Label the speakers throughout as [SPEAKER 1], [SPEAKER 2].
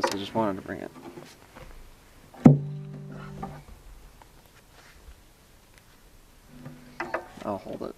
[SPEAKER 1] this. I just wanted to bring it. I'll hold it.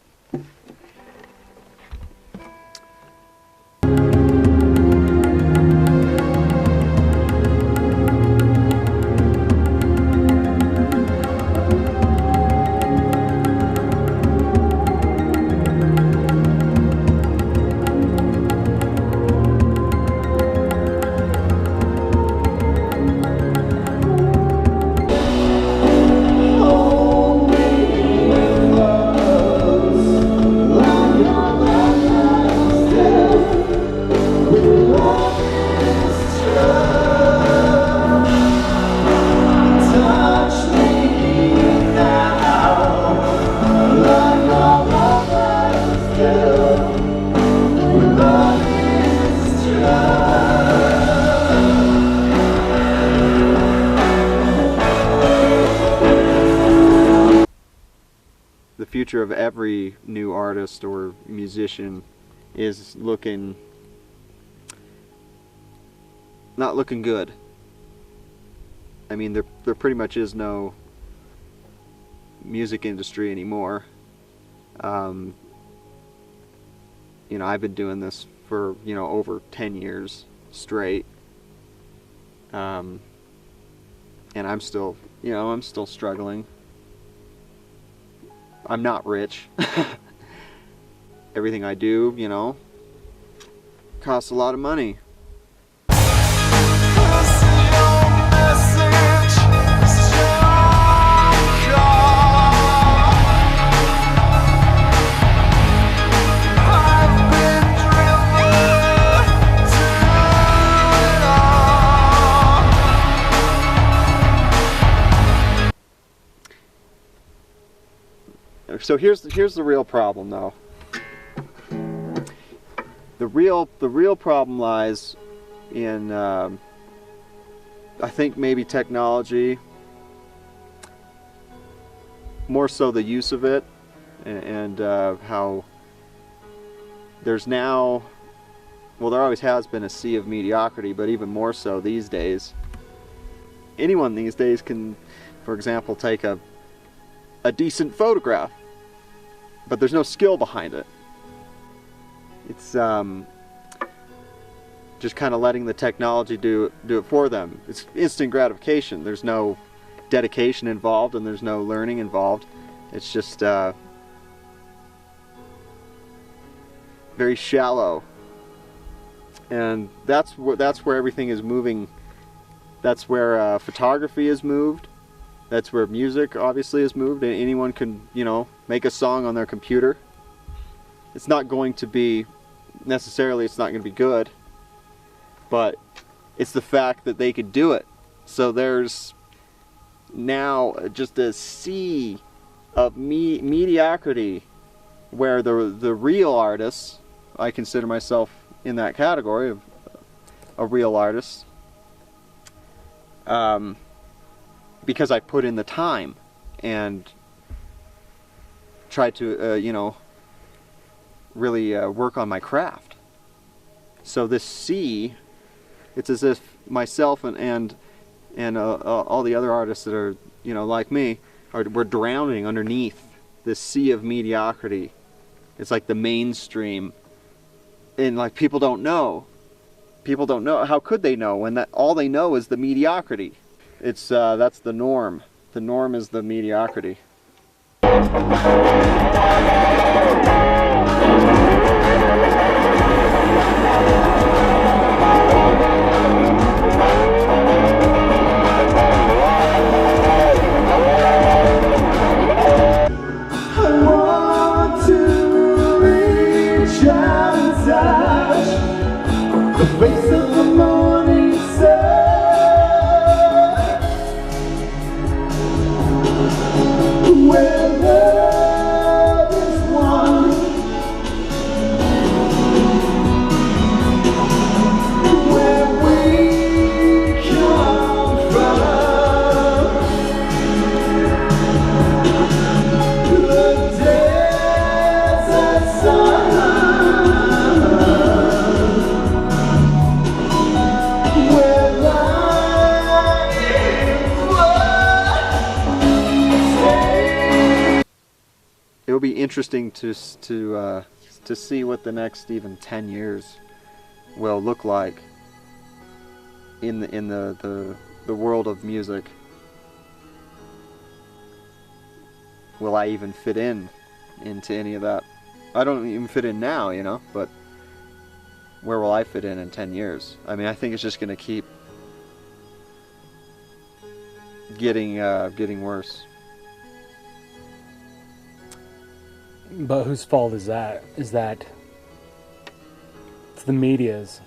[SPEAKER 1] The future of every new artist or musician is not looking good. I mean, there pretty much is no music industry anymore. You know, I've been doing this for, you know, over 10 years straight. And I'm still, you know, I'm still struggling. I'm not rich. Everything I do, you know, costs a lot of money. So here's the real problem, though. The real problem lies in I think maybe technology, more so the use of it, and how there's now, well, there always has been a sea of mediocrity, but even more so these days. Anyone these days can, for example, take a decent photograph, but there's no skill behind it. It's just kind of letting the technology do it for them. It's instant gratification. There's no dedication involved, and there's no learning involved. It's just very shallow, and that's where everything is moving. That's where photography is moved. That's where music obviously is moved. Anyone can, you know, make a song on their computer. It's not going to be, necessarily it's not going to be good, but it's the fact that they could do it. So there's now just a sea of mediocrity where the real artists, I consider myself in that category of a real artist, because I put in the time and tried to, you know, really work on my craft. So this sea, it's as if myself and all the other artists that are, you know, like me, we're drowning underneath this sea of mediocrity. It's like the mainstream, and like people don't know. People don't know. How could they know when that all they know is the mediocrity? It's that's the norm. The norm is the mediocrity. interesting to see what the next even 10 years will look like in the world of music. Will I even fit into any of that? I don't even fit in now, you know, but where will I fit in 10 years? I mean, I think it's just going to keep getting worse.
[SPEAKER 2] But whose fault is that? Is that it's the media's?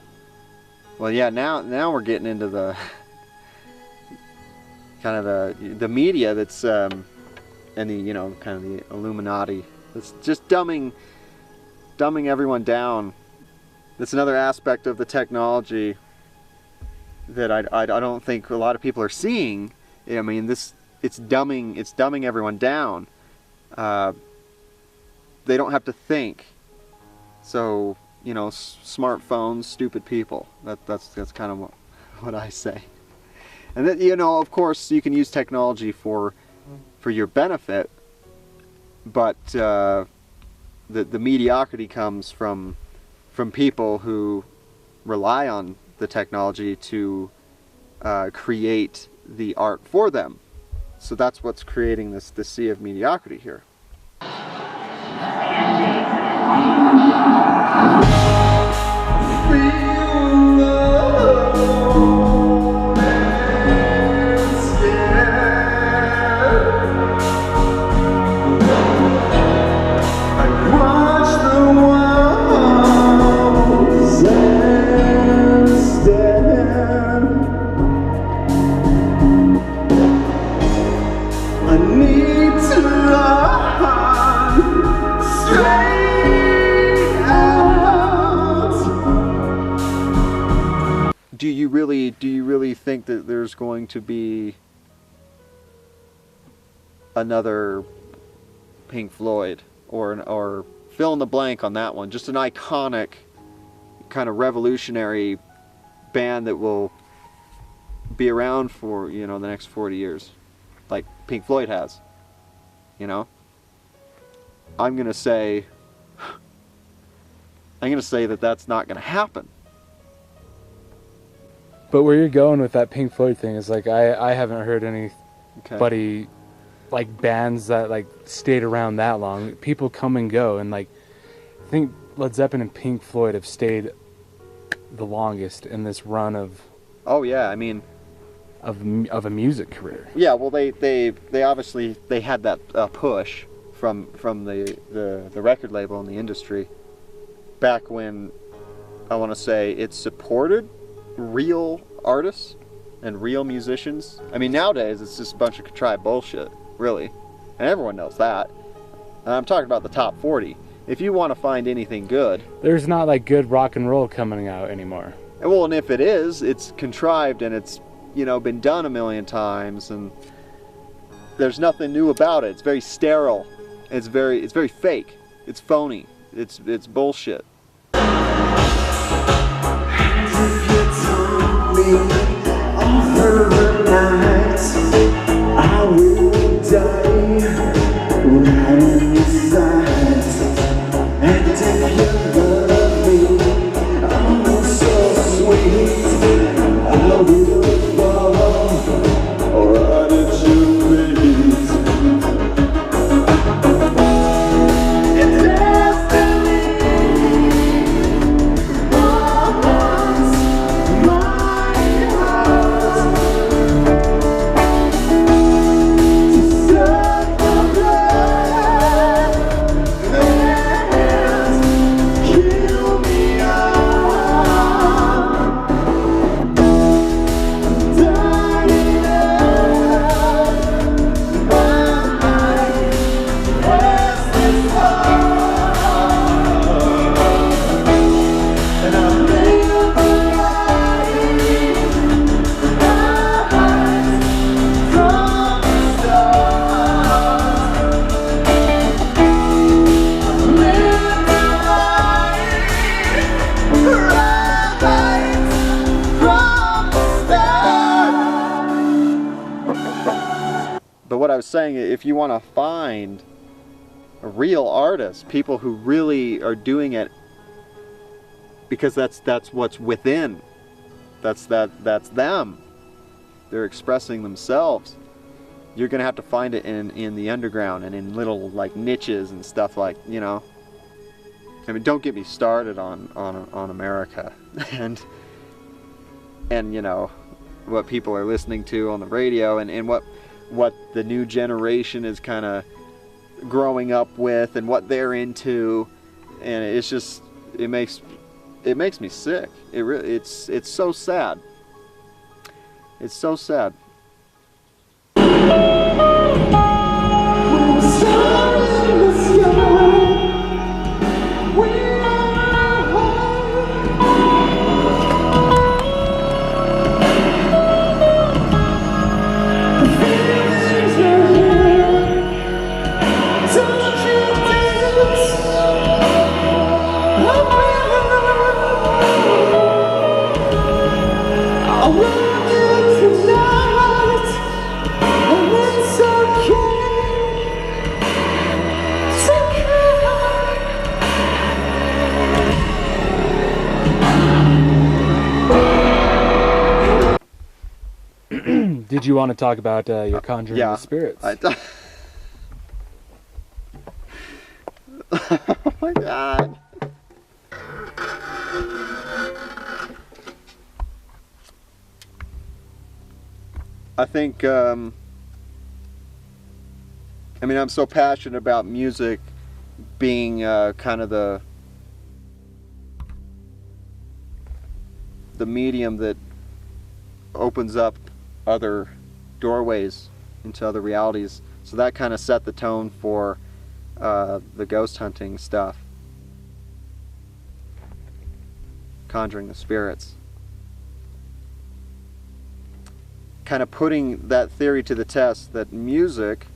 [SPEAKER 1] Well, yeah, now we're getting into the kind of the media that's and the, you know, kind of the Illuminati. It's just dumbing everyone down. That's another aspect of the technology that I don't think a lot of people are seeing. I mean, it's dumbing everyone down. They don't have to think. So, you know, smartphones, stupid people. That's kind of what I say. And then, you know, of course, you can use technology for your benefit, but the mediocrity comes from people who rely on the technology to create the art for them. So that's what's creating this sea of mediocrity here. Do you really think that there's going to be another Pink Floyd or fill in the blank on that one? Just an iconic kind of revolutionary band that will be around for, you know, the next 40 years, like Pink Floyd has. You know, I'm gonna say that that's not gonna happen.
[SPEAKER 2] But where you're going with that Pink Floyd thing is like I haven't heard anybody like bands that like stayed around that long. People come and go, and like I think Led Zeppelin and Pink Floyd have stayed the longest in this run of.
[SPEAKER 1] Oh yeah, I mean,
[SPEAKER 2] of a music career.
[SPEAKER 1] Yeah, well they obviously they had that push from the record label and the industry back when I want to say it supported real artists and real musicians. I mean, nowadays it's just a bunch of contrived bullshit, really, and everyone knows that. And I'm talking about the top 40. If you want to find anything good,
[SPEAKER 2] there's not like good rock and roll coming out anymore.
[SPEAKER 1] Well, and if it is, it's contrived and it's, you know, been done a million times, and there's nothing new about it. It's very sterile. It's very fake. It's phony. It's bullshit. I will die right inside. And if you love me, oh so sweet, I will fall right at your feet. It's destiny, wants my heart to serve the blood and kill me out. Dying of my restless heart, and I live from the start. But what I was saying, if you want to find real artists, people who really are doing it because that's what's within. That's them. They're expressing themselves. You're gonna have to find it in the underground and in little like niches and stuff, like, you know. I mean, don't get me started on America and you know what people are listening to on the radio and what the new generation is kind of growing up with and what they're into, and it's just it makes me sick. It's so sad. It's so sad.
[SPEAKER 2] Did you want to talk about your Conjuring the Spirits?
[SPEAKER 1] Oh my God. I think, I mean, I'm so passionate about music being kind of the medium that opens up other doorways into other realities. So that kind of set the tone for the ghost hunting stuff. Conjuring the Spirits. Kind of putting that theory to the test that music,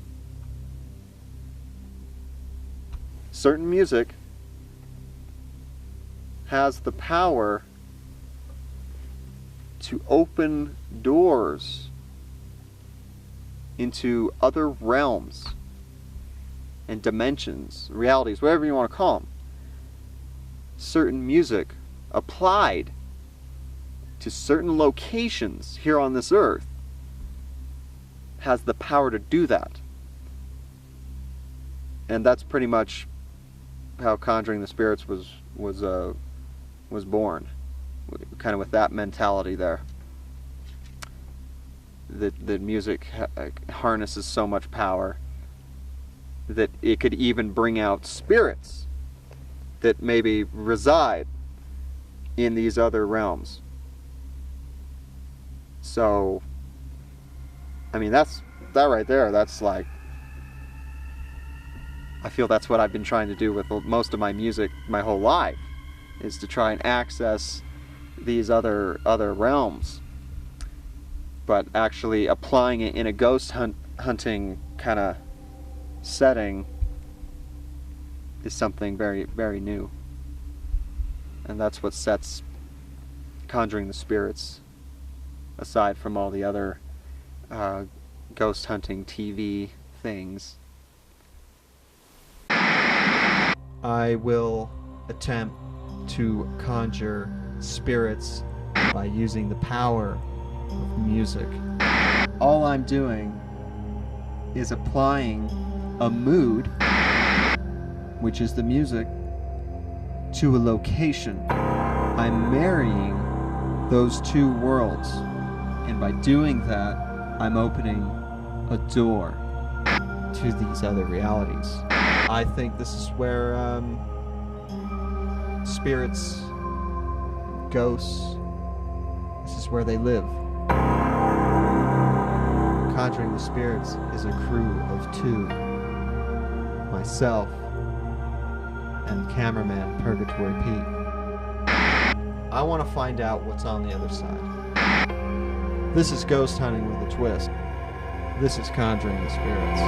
[SPEAKER 1] certain music, has the power to open doors into other realms and dimensions, realities, whatever you want to call them. Certain music applied to certain locations here on this earth has the power to do that. And that's pretty much how Conjuring the Spirits was born, kind of with that mentality there. That music harnesses so much power that it could even bring out spirits that maybe reside in these other realms. So, I mean, that right there, that's like, I feel that's what I've been trying to do with most of my music my whole life, is to try and access these other realms, but actually applying it in a ghost hunting kind of setting is something very, very new. And that's what sets Conjuring the Spirits aside from all the other ghost hunting TV things. I will attempt to conjure spirits by using the power of music. All I'm doing is applying a mood, which is the music, to a location. I'm marrying those two worlds, and by doing that, I'm opening a door to these other realities. I think this is where spirits, ghosts, this is where they live. Conjuring the Spirits is a crew of two. Myself and cameraman Purgatory Pete. I want to find out what's on the other side. This is ghost hunting with a twist. This is Conjuring the Spirits.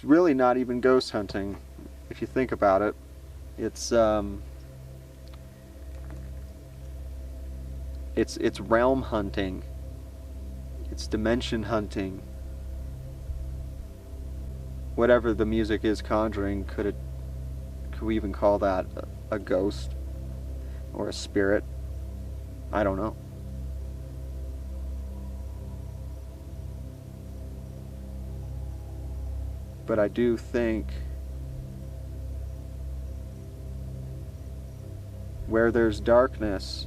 [SPEAKER 1] really not even ghost hunting, if you think about it. It's realm hunting. It's dimension hunting. Whatever the music is conjuring, could we even call that a ghost or a spirit? I don't know. But I do think where there's darkness,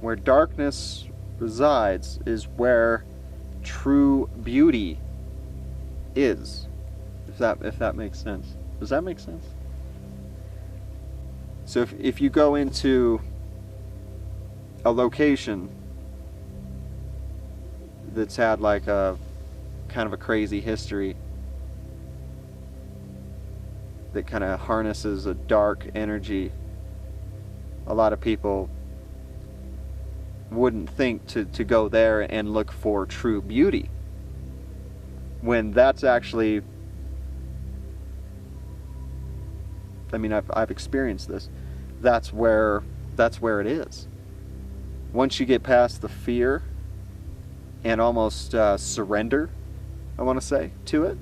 [SPEAKER 1] where darkness resides is where true beauty is. If that makes sense. Does that make sense? So if you go into a location that's had like a kind of a crazy history, that kind of harnesses a dark energy, a lot of people wouldn't think to go there and look for true beauty, when that's actually, I mean, I've experienced this. That's where it is. Once you get past the fear and almost surrender, I want to say, to it,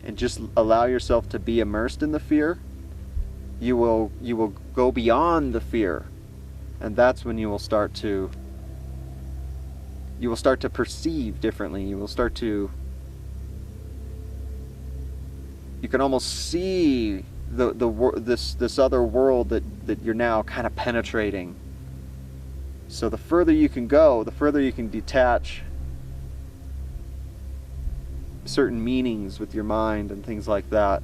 [SPEAKER 1] and just allow yourself to be immersed in the fear, you will go beyond the fear, and that's when you will start to perceive differently. You can almost see this other world that you're now kind of penetrating. So the further you can go, the further you can detach certain meanings with your mind and things like that,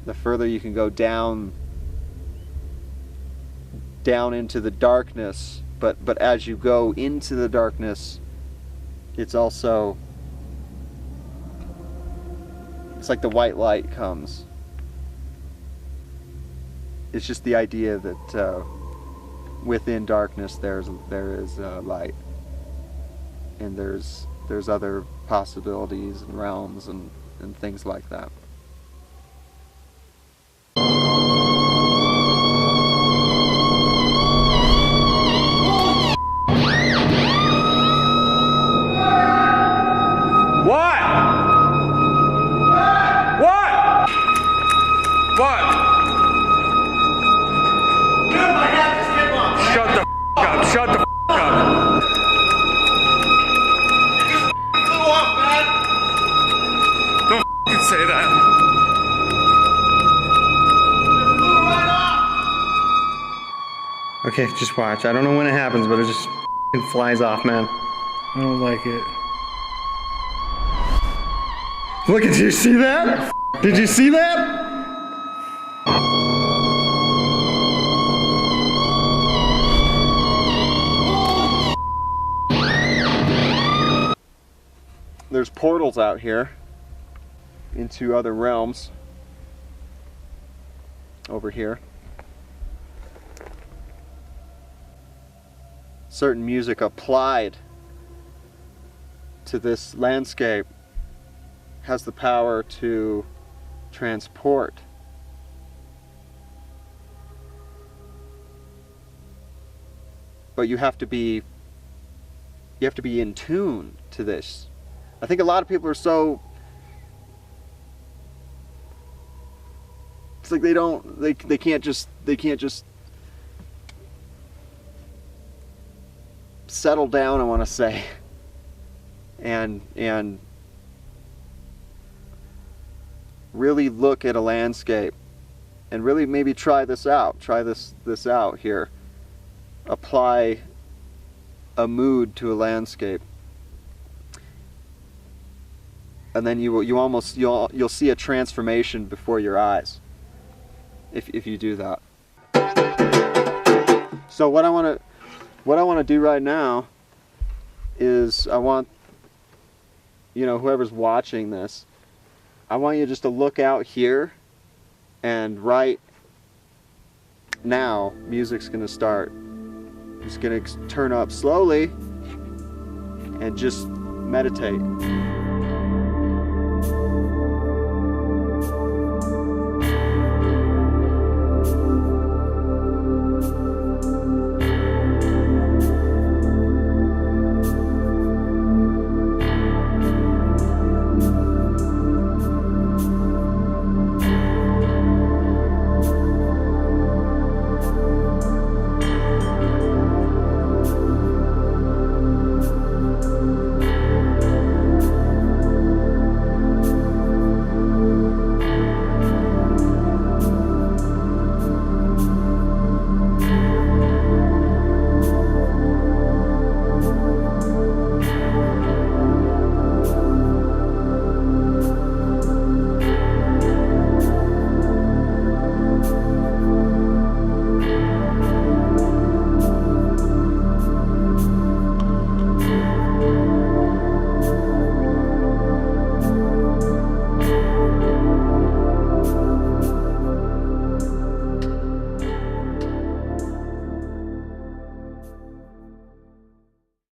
[SPEAKER 1] the further you can go down into the darkness. But as you go into the darkness, it's like the white light comes. It's just the idea that within darkness there is light, and there's other possibilities and realms and things like that. Okay, just watch. I don't know when it happens, but it just flies off, man.
[SPEAKER 2] I don't like it.
[SPEAKER 1] Look, did you see that? Did you see that? There's portals out here into other realms over here. Certain music applied to this landscape has the power to transport. But you have to be in tune to this. I think a lot of people are so, it's like they can't just settle down, I want to say, and really look at a landscape and really maybe try this out here. Apply a mood to a landscape, and then you'll see a transformation before your eyes if you do that. So what I want to do right now is I want, whoever's watching this, I want you just to look out here, and right now music's going to start. It's going to turn up slowly, and just meditate.